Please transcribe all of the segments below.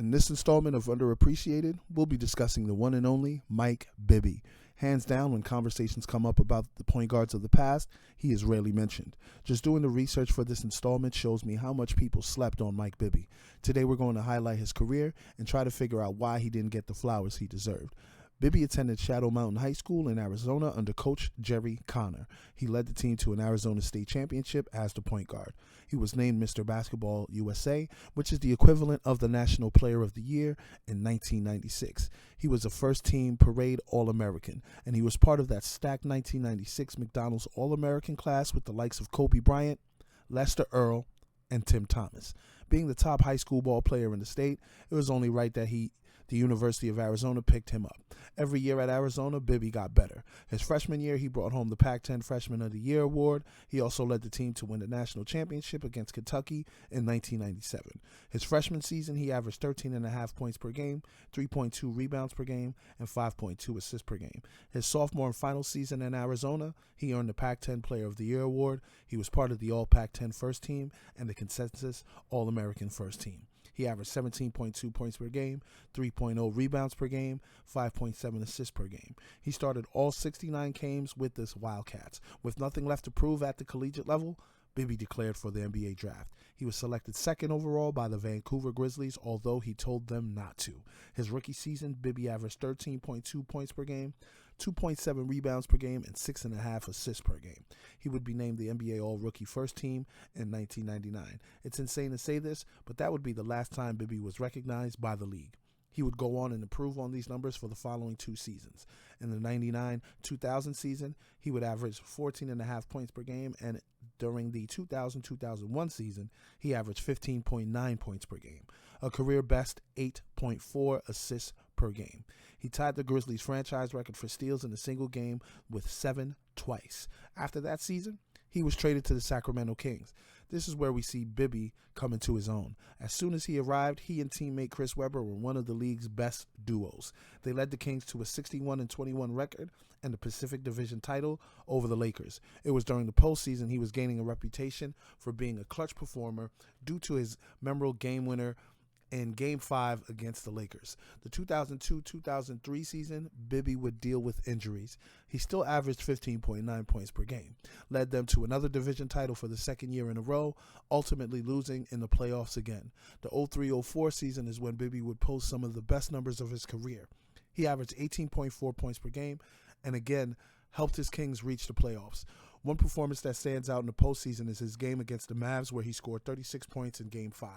In this installment of Underappreciated, we'll be discussing the one and only Mike Bibby. Hands down, when conversations come up about the point guards of the past, he is rarely mentioned. Just doing the research for this installment shows me how much people slept on Mike Bibby. Today we're going to highlight his career and try to figure out why he didn't get the flowers he deserved. Bibby attended Shadow Mountain High School in Arizona under coach Jerry Connor. He led the team to an Arizona State championship as the point guard. He was named Mr. Basketball USA, which is the equivalent of the National Player of the Year in 1996. He was a first-team parade All-American, and he was part of that stacked 1996 McDonald's All-American class with the likes of Kobe Bryant, Lester Earl, and Tim Thomas. Being the top high school ball player in the state, it was only right that the University of Arizona picked him up. Every year at Arizona, Bibby got better. His freshman year, he brought home the Pac-10 Freshman of the Year award. He also led the team to win the national championship against Kentucky in 1997. His freshman season, he averaged 13.5 points per game, 3.2 rebounds per game, and 5.2 assists per game. His sophomore and final season in Arizona, he earned the Pac-10 Player of the Year award. He was part of the All-Pac-10 first team and the consensus All-American first team. He averaged 17.2 points per game, 3.0 rebounds per game, 5.7 assists per game. He started all 69 games with the Wildcats. With nothing left to prove at the collegiate level, Bibby declared for the NBA draft. He was selected second overall by the Vancouver Grizzlies, although he told them not to. His rookie season, Bibby averaged 13.2 points per game, 2.7 rebounds per game, and 6.5 assists per game. He would be named the NBA All-Rookie First Team in 1999. It's insane to say this, but that would be the last time Bibby was recognized by the league. He would go on and improve on these numbers for the following two seasons. In the 99-2000 season, he would average 14.5 points per game, and during the 2000-2001 season, he averaged 15.9 points per game, a career best 8.4 assists per game. He tied the Grizzlies' franchise record for steals in a single game with 7 twice. After that season, he was traded to the Sacramento Kings. This is where we see Bibby come into his own. As soon as he arrived, he and teammate Chris Webber were one of the league's best duos. They led the Kings to a 61-21 record and the Pacific Division title over the Lakers. It was during the postseason he was gaining a reputation for being a clutch performer due to his memorable game winner in Game 5 against the Lakers. The 2002-2003 season, Bibby would deal with injuries. He still averaged 15.9 points per game, led them to another division title for the second year in a row, ultimately losing in the playoffs again. The 03-04 season is when Bibby would post some of the best numbers of his career. He averaged 18.4 points per game and again helped his Kings reach the playoffs. One performance that stands out in the postseason is his game against the Mavs, where he scored 36 points in Game 5.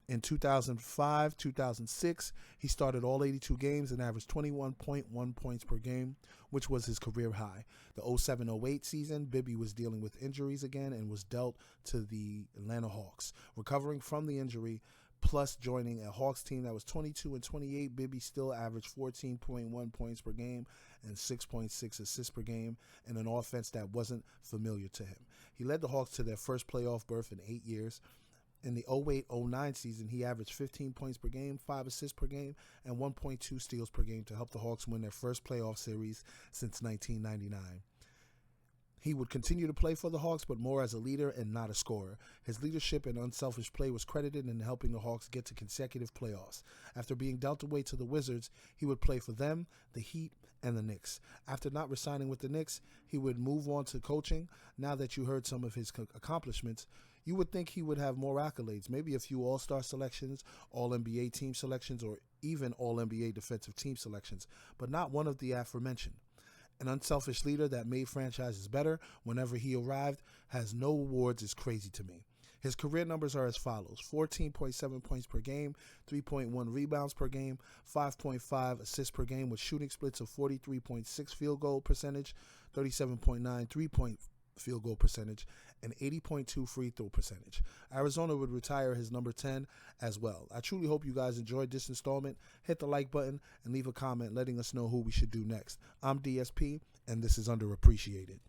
In 2005-2006, he started all 82 games and averaged 21.1 points per game, which was his career high. The 07-08 season, Bibby was dealing with injuries again and was dealt to the Atlanta Hawks. Recovering from the injury, plus joining a Hawks team that was 22-28, Bibby still averaged 14.1 points per game and 6.6 assists per game in an offense that wasn't familiar to him. He led the Hawks to their first playoff berth in 8 years. In the 08-09 season, he averaged 15 points per game, 5 assists per game, and 1.2 steals per game to help the Hawks win their first playoff series since 1999. He would continue to play for the Hawks, but more as a leader and not a scorer. His leadership and unselfish play was credited in helping the Hawks get to consecutive playoffs. After being dealt away to the Wizards, he would play for them, the Heat, and the Knicks. After not re-signing with the Knicks, he would move on to coaching. Now that you heard some of his accomplishments, you would think he would have more accolades, maybe a few All-Star selections, All-NBA team selections, or even All-NBA defensive team selections, but not one of the aforementioned. An unselfish leader that made franchises better whenever he arrived has no awards is crazy to me. His career numbers are as follows: 14.7 points per game, 3.1 rebounds per game, 5.5 assists per game with shooting splits of 43.6 field goal percentage, 37.9 3-point field goal percentage, and 80.2 free throw percentage. Arizona would retire his number 10 as well. I truly hope you guys enjoyed this installment. Hit the like button and leave a comment letting us know who we should do next. I'm DSP, and this is Underappreciated.